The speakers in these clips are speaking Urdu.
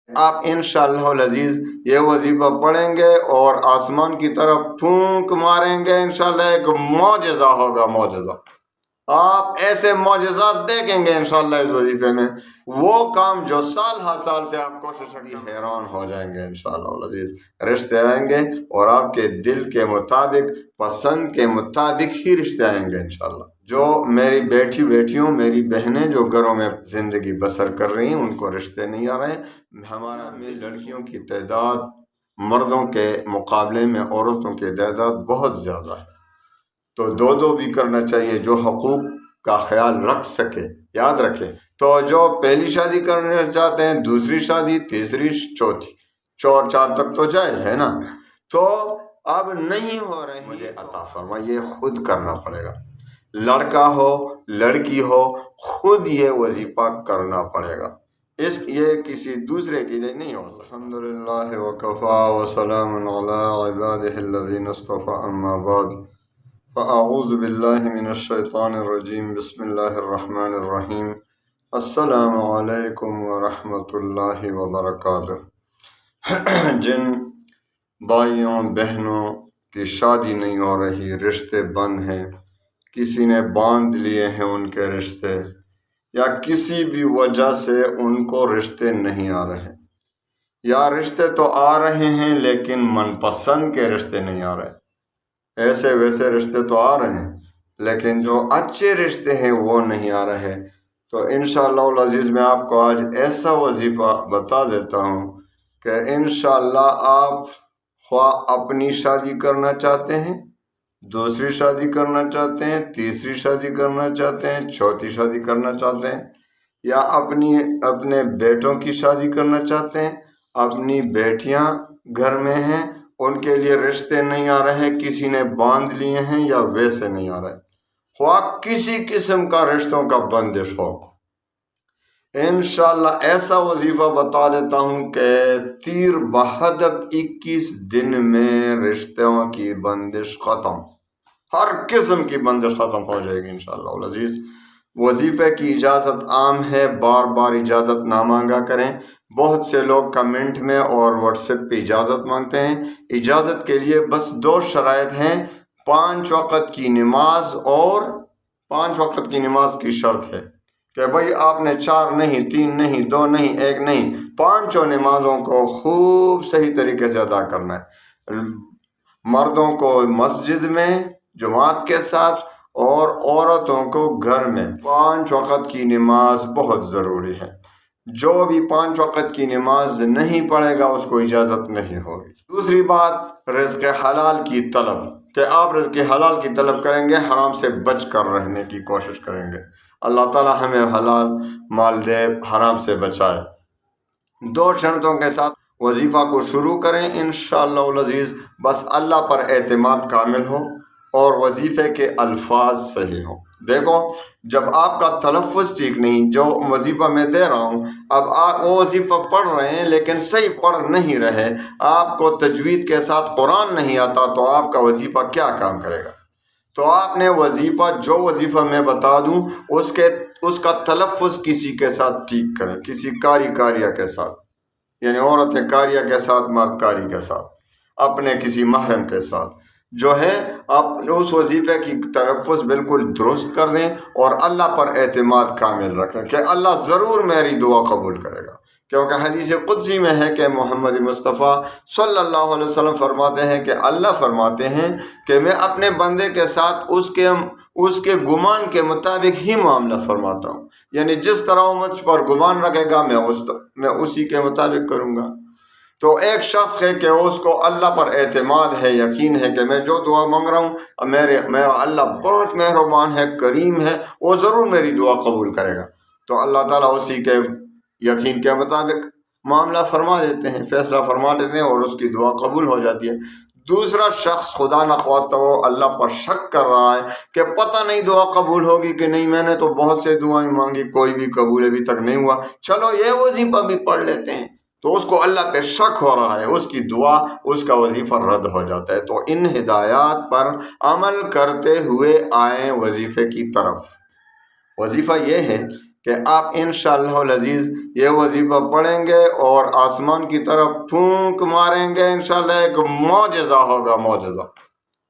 آپ انشاءاللہ العزیز یہ وظیفہ پڑھیں گے اور آسمان کی طرف پھونک ماریں گے، انشاءاللہ ایک معجزہ ہوگا، معجزہ۔ آپ ایسے معجزات دیکھیں گے انشاءاللہ اس وظیفے میں، وہ کام جو سال ہر سال سے آپ کوشش کریں، حیران ہو جائیں گے انشاءاللہ العزیز۔ رشتے آئیں گے اور آپ کے دل کے مطابق، پسند کے مطابق ہی رشتے آئیں گے انشاءاللہ۔ جو میری بیٹیوں، میری بہنیں جو گھروں میں زندگی بسر کر رہی ہیں، ان کو رشتے نہیں آ رہے ہیں۔ ہمارا میں لڑکیوں کی تعداد مردوں کے مقابلے میں عورتوں کی تعداد بہت زیادہ ہے، تو دو بھی کرنا چاہیے جو حقوق کا خیال رکھ سکے۔ یاد رکھیں، تو جو پہلی شادی کرنا چاہتے ہیں، دوسری شادی، تیسری، چوتھی، چار تک تو جائز ہے نا، تو اب نہیں ہو رہے، مجھے عطا فرما، یہ خود کرنا پڑے گا۔ لڑکا ہو لڑکی ہو، خود یہ وظیفہ کرنا پڑے گا، یہ کسی دوسرے کے لیے نہیں ہو سکتا۔ الحمدللہ وکفا وسلام علی عبادہ الذین اصطفی، اما بعد فاعوذ باللہ من الشیطان الرجیم، بسم اللہ الرحمن الرحیم۔ السلام علیکم ورحمۃ اللہ وبرکاتہ۔ جن بھائیوں بہنوں کی شادی نہیں ہو رہی، رشتے بند ہیں، کسی نے باندھ لیے ہیں ان کے رشتے، یا کسی بھی وجہ سے ان کو رشتے نہیں آ رہے، یا رشتے تو آ رہے ہیں لیکن من پسند کے رشتے نہیں آ رہے، ایسے ویسے رشتے تو آ رہے ہیں لیکن جو اچھے رشتے ہیں وہ نہیں آ رہے، تو انشاءاللہ العزیز میں آپ کو آج ایسا وظیفہ بتا دیتا ہوں کہ انشاءاللہ آپ خواہ اپنی شادی کرنا چاہتے ہیں، دوسری شادی کرنا چاہتے ہیں، تیسری شادی کرنا چاہتے ہیں، چوتھی شادی کرنا چاہتے ہیں، یا اپنے بیٹوں کی شادی کرنا چاہتے ہیں، اپنی بیٹیاں گھر میں ہیں، ان کے لیے رشتے نہیں آ رہے، کسی نے باندھ لیے ہیں یا ویسے نہیں آ رہے، خواہ کسی قسم کا رشتوں کا بندش ہو، انشاءاللہ ایسا وظیفہ بتا دیتا ہوں کہ تیر بہدف 21 دن میں رشتوں کی بندش ختم، ہر قسم کی بندش ختم ہو جائے گی انشاءاللہ العزیز۔ وظیفے کی اجازت عام ہے، بار بار اجازت نہ مانگا کریں۔ بہت سے لوگ کمنٹ میں اور واٹس ایپ پہ اجازت مانگتے ہیں، اجازت کے لیے بس 2 شرائط ہیں، 5 وقت کی نماز، اور 5 وقت کی نماز کی شرط ہے کہ بھئی آپ نے 4 نہیں، 3 نہیں، 2 نہیں، 1 نہیں، 5 نمازوں کو خوب صحیح طریقے سے ادا کرنا ہے، مردوں کو مسجد میں جماعت کے ساتھ اور عورتوں کو گھر میں۔ 5 وقت کی نماز بہت ضروری ہے، جو بھی 5 وقت کی نماز نہیں پڑھے گا اس کو اجازت نہیں ہوگی۔ دوسری بات، رزق حلال کی طلب، کہ آپ رزق حلال کی طلب کریں گے، حرام سے بچ کر رہنے کی کوشش کریں گے، اللہ تعالی ہمیں حلال مال دے، حرام سے بچائے۔ 2 شرطوں کے ساتھ وظیفہ کو شروع کریں انشاءاللہ العزیز، بس اللہ پر اعتماد کامل ہو اور وظیفے کے الفاظ صحیح ہوں۔ دیکھو، جب آپ کا تلفظ ٹھیک نہیں، جو وظیفہ میں دے رہا ہوں، اب آپ وہ وظیفہ پڑھ رہے ہیں لیکن صحیح پڑھ نہیں رہے، آپ کو تجوید کے ساتھ قرآن نہیں آتا، تو آپ کا وظیفہ کیا کام کرے گا؟ تو آپ نے جو وظیفہ میں بتا دوں اس کا تلفظ کسی کے ساتھ ٹھیک کریں، کسی کاریہ کے ساتھ، یعنی عورت کاریہ کے ساتھ، مرد کاری کے ساتھ، اپنے کسی محرم کے ساتھ، جو ہے آپ اس وظیفے کی تلفظ بالکل درست کر دیں اور اللہ پر اعتماد کامل رکھیں کہ اللہ ضرور میری دعا قبول کرے گا، کیونکہ حدیث قدسی میں ہے کہ محمد مصطفیٰ صلی اللہ علیہ وسلم فرماتے ہیں کہ اللہ فرماتے ہیں کہ میں اپنے بندے کے ساتھ اس کے گمان کے مطابق ہی معاملہ فرماتا ہوں، یعنی جس طرح وہ مجھ پر گمان رکھے گا میں اسی کے مطابق کروں گا۔ تو ایک شخص ہے کہ اس کو اللہ پر اعتماد ہے، یقین ہے کہ میں جو دعا مانگ رہا ہوں، میرا اللہ بہت مہربان ہے، کریم ہے، وہ ضرور میری دعا قبول کرے گا، تو اللہ تعالیٰ اسی کے یقین کے مطابق معاملہ فرما دیتے ہیں، فیصلہ فرما دیتے ہیں اور اس کی دعا قبول ہو جاتی ہے۔ دوسرا شخص خدا نخواستہ وہ اللہ پر شک کر رہا ہے کہ پتہ نہیں دعا قبول ہوگی کہ نہیں، میں نے تو بہت سے دعائیں مانگی، کوئی بھی قبول ابھی تک نہیں ہوا، چلو یہ وظیفہ بھی پڑھ لیتے ہیں، تو اس کو اللہ پہ شک ہو رہا ہے، اس کی دعا، اس کا وظیفہ رد ہو جاتا ہے۔ تو ان ہدایات پر عمل کرتے ہوئے آئیں وظیفے کی طرف۔ وظیفہ یہ ہے کہ آپ انشاءاللہ العزیز یہ وظیفہ پڑھیں گے اور آسمان کی طرف پھونک ماریں گے، انشاءاللہ ایک معجزہ ہوگا، معجزہ۔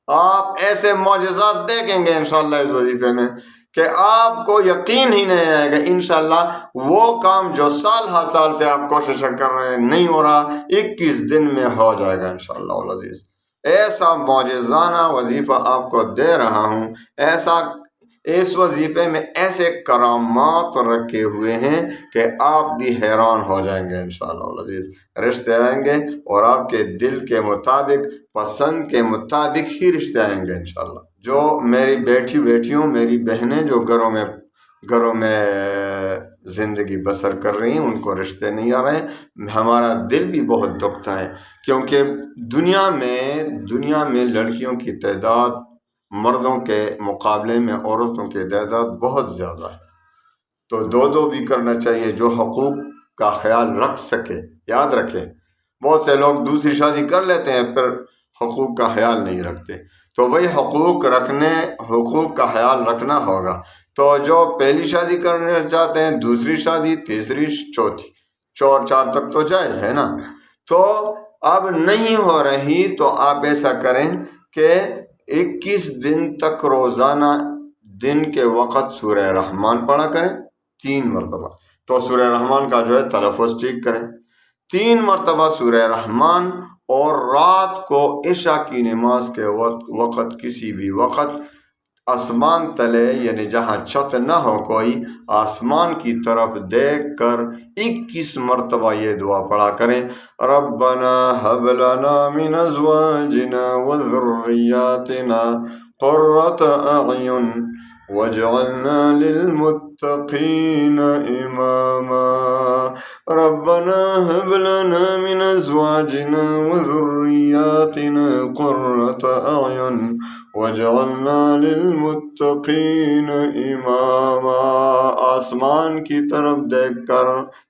آپ ایسے معجزات دیکھیں گے انشاءاللہ اس وظیفے میں کہ آپ کو یقین ہی نہیں آئے گا۔ انشاءاللہ وہ کام جو سال ہر سال سے آپ کوشش کر رہے ہیں نہیں ہو رہا، 21 دن میں ہو جائے گا انشاءاللہ العزیز۔ ایسا معجزانہ وظیفہ آپ کو دے رہا ہوں، اس وظیفے میں ایسے کرامات رکھے ہوئے ہیں کہ آپ بھی حیران ہو جائیں گے انشاءاللہ العزیز۔ رشتے آئیں گے اور آپ کے دل کے مطابق، پسند کے مطابق ہی رشتے آئیں گے انشاءاللہ۔ جو میری بیٹیوں، میری بہنیں جو گھروں میں زندگی بسر کر رہی ہیں، ان کو رشتے نہیں آ رہے ہیں، ہمارا دل بھی بہت دکھتا ہے، کیونکہ دنیا میں لڑکیوں کی تعداد مردوں کے مقابلے میں عورتوں کی تعداد بہت زیادہ ہے۔ تو دو بھی کرنا چاہیے، جو حقوق کا خیال رکھ سکے۔ یاد رکھیں، بہت سے لوگ دوسری شادی کر لیتے ہیں پھر حقوق کا خیال نہیں رکھتے، تو وہی حقوق کا خیال رکھنا ہوگا۔ تو جو پہلی شادی کرنا چاہتے ہیں، دوسری شادی، تیسری، چوتھی، 4 تک تو جائز ہے نا۔ تو اب نہیں ہو رہی تو آپ ایسا کریں کہ 21 دن تک روزانہ دن کے وقت سورہ رحمان پڑھا کریں 3 مرتبہ۔ تو سورہ رحمان کا جو ہے تلفظ ٹھیک کریں، 3 مرتبہ سورہ رحمان، اور رات کو عشاء کی نماز کے وقت کسی بھی وقت آسمان تلے، یعنی جہاں چھت نہ ہو کوئی، آسمان کی طرف دیکھ کر 21 مرتبہ یہ دعا پڑھا کریں، ربنا هب لنا من ازواجنا وذرياتنا قرة اعین واجعلنا للمتقین اماما، ربنا هب لنا من ازواجنا وذرياتنا قرة اعین واجعلنا للمتقین اماما۔ آسمان کی طرف دیکھ کر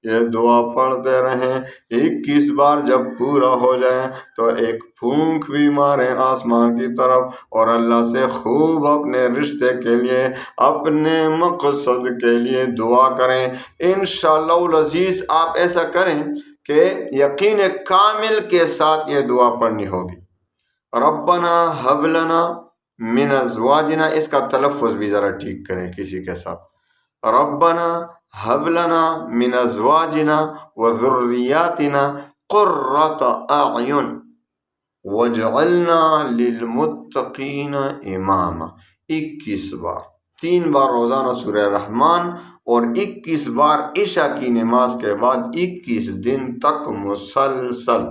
یہ دعا پڑھتے رہیں، 21 بار جب پورا ہو جائے تو ایک پھونک بھی ماریں آسمان کی طرف، اور اللہ سے خوب اپنے رشتے کے لیے، اپنے مقصد کے لیے دعا کریں۔ انشاءاللہ العزیز آپ ایسا کریں کہ یقین کامل کے ساتھ یہ دعا پڑھنی ہوگی، ربنا هب لنا من ازواجنا، اس کا تلفظ بھی ذرا ٹھیک کریں کسی کے ساتھ، ربنا هب لنا من ازواجنا وذرياتنا قرة اعین واجعلنا للمتقین اماما۔ 21 بار، 3 بار روزانہ سورہ رحمان، اور 21 بار عشاء کی نماز کے بعد 21 دن تک مسلسل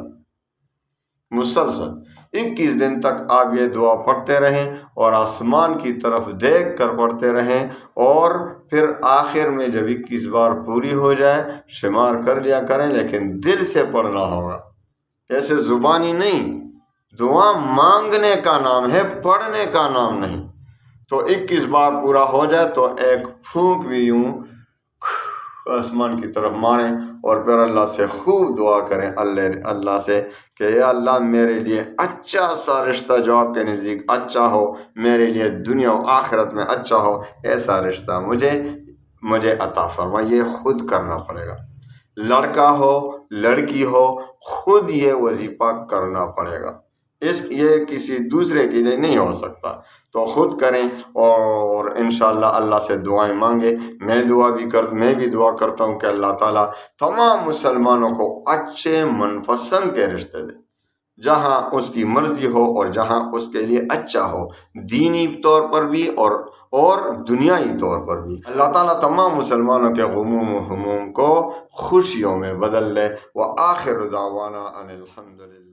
21 دن تک آپ یہ دعا پڑھتے رہیں، اور آسمان کی طرف دیکھ کر پڑھتے رہیں، اور پھر آخر میں جب 21 بار پوری ہو جائے شمار کر لیا کریں، لیکن دل سے پڑھنا ہوگا، ایسے زبانی نہیں۔ دعا مانگنے کا نام ہے، پڑھنے کا نام نہیں۔ تو 21 بار پورا ہو جائے تو ایک پھونک بھی یوں آسمان کی طرف ماریں، اور پھر اللہ سے خوب دعا کریں، اللہ سے کہ یا اللہ میرے لیے اچھا سا رشتہ جو آپ کے نزدیک اچھا ہو، میرے لیے دنیا و آخرت میں اچھا ہو، ایسا رشتہ مجھے عطا فرما۔ یہ خود کرنا پڑے گا، لڑکا ہو لڑکی ہو، خود یہ وظیفہ کرنا پڑے گا، یہ کسی دوسرے کے لیے نہیں ہو سکتا۔ تو خود کریں، اور انشاءاللہ اللہ سے دعائیں مانگیں۔ میں بھی دعا کرتا ہوں کہ اللہ تعالیٰ تمام مسلمانوں کو اچھے منپسند کے رشتے دے، جہاں اس کی مرضی ہو اور جہاں اس کے لیے اچھا ہو، دینی طور پر بھی اور دنیائی طور پر بھی۔ اللہ تعالیٰ تمام مسلمانوں کے غموم و ہموم کو خوشیوں میں بدل لے۔ وآخر دعوانا ان الحمدللہ۔